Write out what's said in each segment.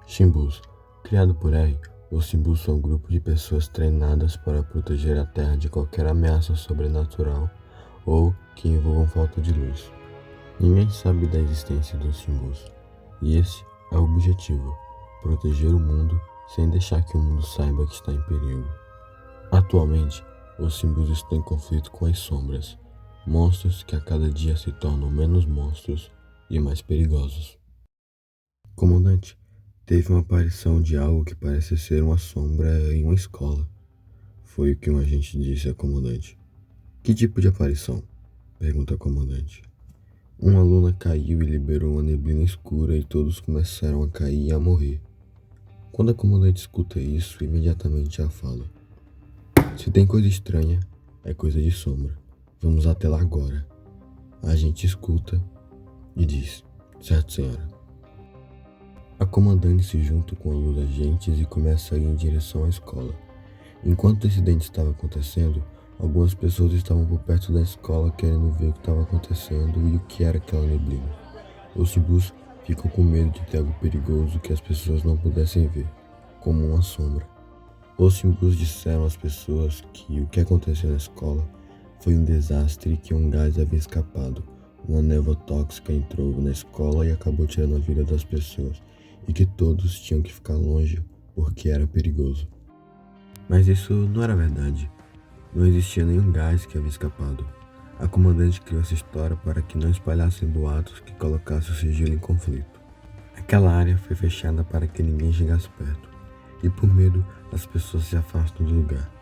Shimbus. Criado por R, os Shimbus são um grupo de pessoas treinadas para proteger a Terra de qualquer ameaça sobrenatural ou que envolvam falta de luz. Ninguém sabe da existência dos Shimbus, e esse é o objetivo: proteger o mundo sem deixar que o mundo saiba que está em perigo. Atualmente, os Shimbus estão em conflito com as sombras, monstros que a cada dia se tornam menos monstros e mais perigosos. Comandante, teve uma aparição de algo que parece ser uma sombra em uma escola. Foi o que um agente disse ao comandante. Que tipo de aparição? Pergunta o comandante. Uma aluna caiu e liberou uma neblina escura e todos começaram a cair e a morrer. Quando a comandante escuta isso, imediatamente ela fala: se tem coisa estranha, é coisa de sombra. Vamos até lá agora. A gente escuta e diz: certo, senhora. A comandante se junta com os agentes e começa a ir em direção à escola. Enquanto o incidente estava acontecendo, algumas pessoas estavam por perto da escola querendo ver o que estava acontecendo e o que era aquela neblina. Os Shimbus ficam com medo de ter algo perigoso que as pessoas não pudessem ver, como uma sombra. Os Shimbus disseram às pessoas que o que aconteceu na escola foi um desastre e que um gás havia escapado. Uma névoa tóxica entrou na escola e acabou tirando a vida das pessoas, e que todos tinham que ficar longe porque era perigoso. Mas isso não era verdade. Não existia nenhum gás que havia escapado. A comandante criou essa história para que não espalhassem boatos que colocassem o sigilo em conflito. Aquela área foi fechada para que ninguém chegasse perto, e por medo as pessoas se afastam do lugar.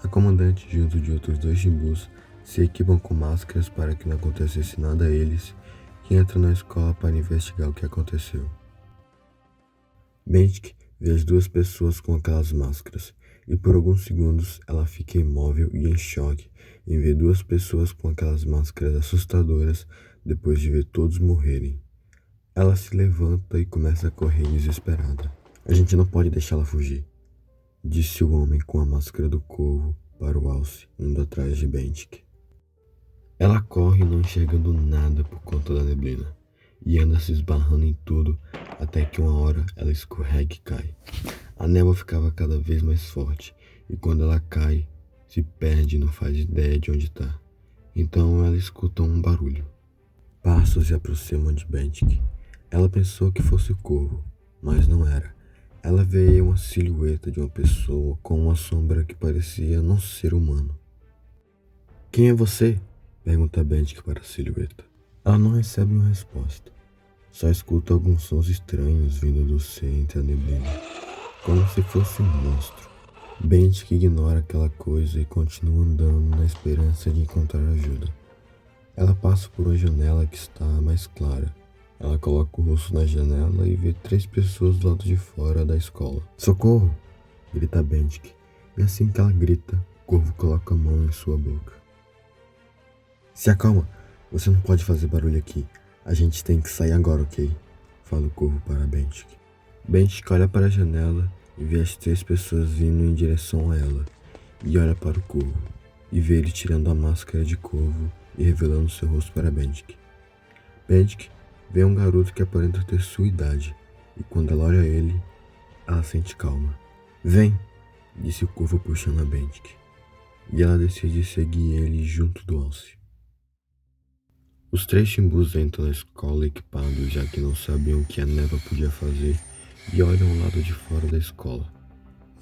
A comandante, junto de outros 2 Shimbus, se equipam com máscaras para que não acontecesse nada a eles, e entram na escola para investigar o que aconteceu. Bentik vê as 2 pessoas com aquelas máscaras, e por alguns segundos ela fica imóvel e em choque em ver 2 pessoas com aquelas máscaras assustadoras depois de ver todos morrerem. Ela se levanta e começa a correr desesperada. A gente não pode deixá-la fugir, disse o homem com a máscara do corvo para o alce, indo atrás de Bentik. Ela corre não enxergando nada por conta da neblina, e anda se esbarrando em tudo até que uma hora ela escorrega e cai. A névoa ficava cada vez mais forte, e quando ela cai, se perde e não faz ideia de onde está. Então ela escuta um barulho. Passos se aproximam de Bentik. Ela pensou que fosse o corvo, mas não era. Ela vê uma silhueta de uma pessoa com uma sombra que parecia não ser humano. Quem é você? Pergunta Bentik para a silhueta. Ela não recebe uma resposta. Só escuta alguns sons estranhos vindo do centro da neblina, como se fosse um monstro. Bentik ignora aquela coisa e continua andando na esperança de encontrar ajuda. Ela passa por uma janela que está mais clara. Ela coloca o rosto na janela e vê 3 pessoas do lado de fora da escola. Socorro! Grita Bentik. E assim que ela grita, o corvo coloca a mão em sua boca. Se acalma, você não pode fazer barulho aqui. A gente tem que sair agora, ok? Fala o corvo para Bentik. Bentik olha para a janela e vê as 3 pessoas vindo em direção a ela. E olha para o corvo e vê ele tirando a máscara de corvo e revelando seu rosto para Bentik. Bentik vê um garoto que aparenta ter sua idade, e quando ela olha ele, ela sente calma. Vem, disse o corvo puxando a Bentik, e ela decide seguir ele junto do alce. Os 3 Shimbus entram na escola equipados, já que não sabiam o que a névoa podia fazer, e olham ao lado de fora da escola.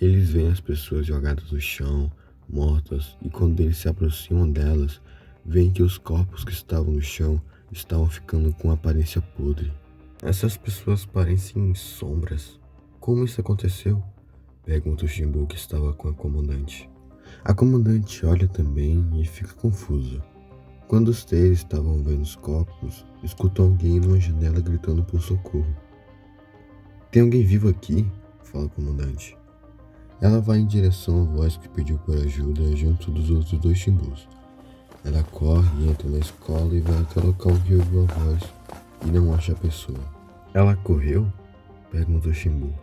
Eles veem as pessoas jogadas no chão, mortas, e quando eles se aproximam delas, veem que os corpos que estavam no chão estavam ficando com aparência podre. Essas pessoas parecem sombras. Como isso aconteceu? Pergunta o Shimbu que estava com a comandante. A comandante olha também e fica confusa. Quando os 3 estavam vendo os corpos, escutam alguém numa janela gritando por socorro. Tem alguém vivo aqui? Fala o comandante. Ela vai em direção à voz que pediu por ajuda junto dos outros 2 Shimbus. Ela corre e entra na escola e vai até o local que ouviu a voz e não acha a pessoa. Ela correu? Pergunta o Shimbu.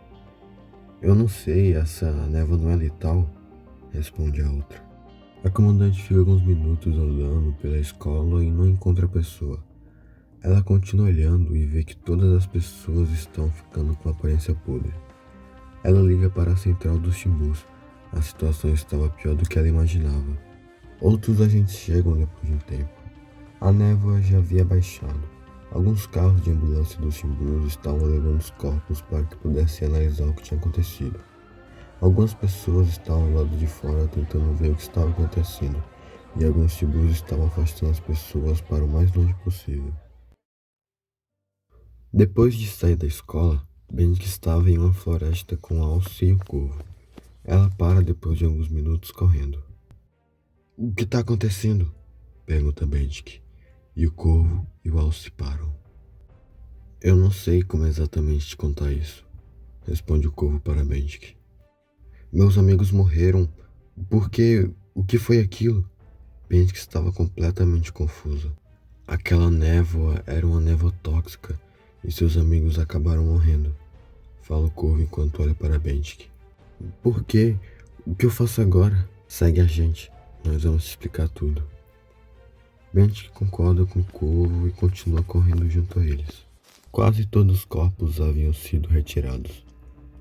Eu não sei, essa névoa não é letal? Responde a outra. A comandante fica alguns minutos andando pela escola e não encontra a pessoa. Ela continua olhando e vê que todas as pessoas estão ficando com aparência podre. Ela liga para a central dos Timbus. A situação estava pior do que ela imaginava. Outros agentes chegam depois de um tempo. A névoa já havia baixado. Alguns carros de ambulância dos Timbus estavam levando os corpos para que pudessem analisar o que tinha acontecido. Algumas pessoas estavam ao lado de fora tentando ver o que estava acontecendo, e alguns Timbus estavam afastando as pessoas para o mais longe possível. Depois de sair da escola, Benedict estava em uma floresta com Alce e o corvo. Ela para depois de alguns minutos correndo. O que está acontecendo? Pergunta Benedict. E o corvo e o Alce param. Eu não sei como exatamente te contar isso, responde o corvo para Benedict. Meus amigos morreram. Por quê? O que foi aquilo? Benedict estava completamente confusa. Aquela névoa era uma névoa tóxica e seus amigos acabaram morrendo. Fala o corvo enquanto olha para Benedict. Por quê? O que eu faço agora? Segue a gente. Nós vamos te explicar tudo. Benedict concorda com o corvo e continua correndo junto a eles. Quase todos os corpos haviam sido retirados.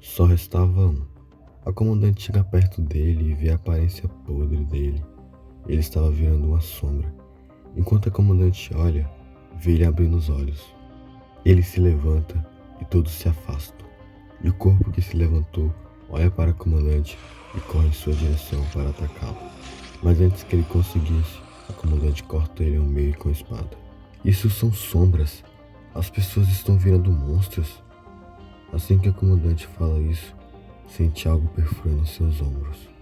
Só restava um. A comandante chega perto dele e vê a aparência podre dele. Ele estava virando uma sombra. Enquanto a comandante olha, vê ele abrindo os olhos. Ele se levanta e todos se afastam. E o corpo que se levantou olha para a comandante e corre em sua direção para atacá-lo. Mas antes que ele conseguisse, a comandante corta ele ao meio com a espada. Isso são sombras. As pessoas estão virando monstros. Assim que a comandante fala isso, sente algo perfurando seus ombros.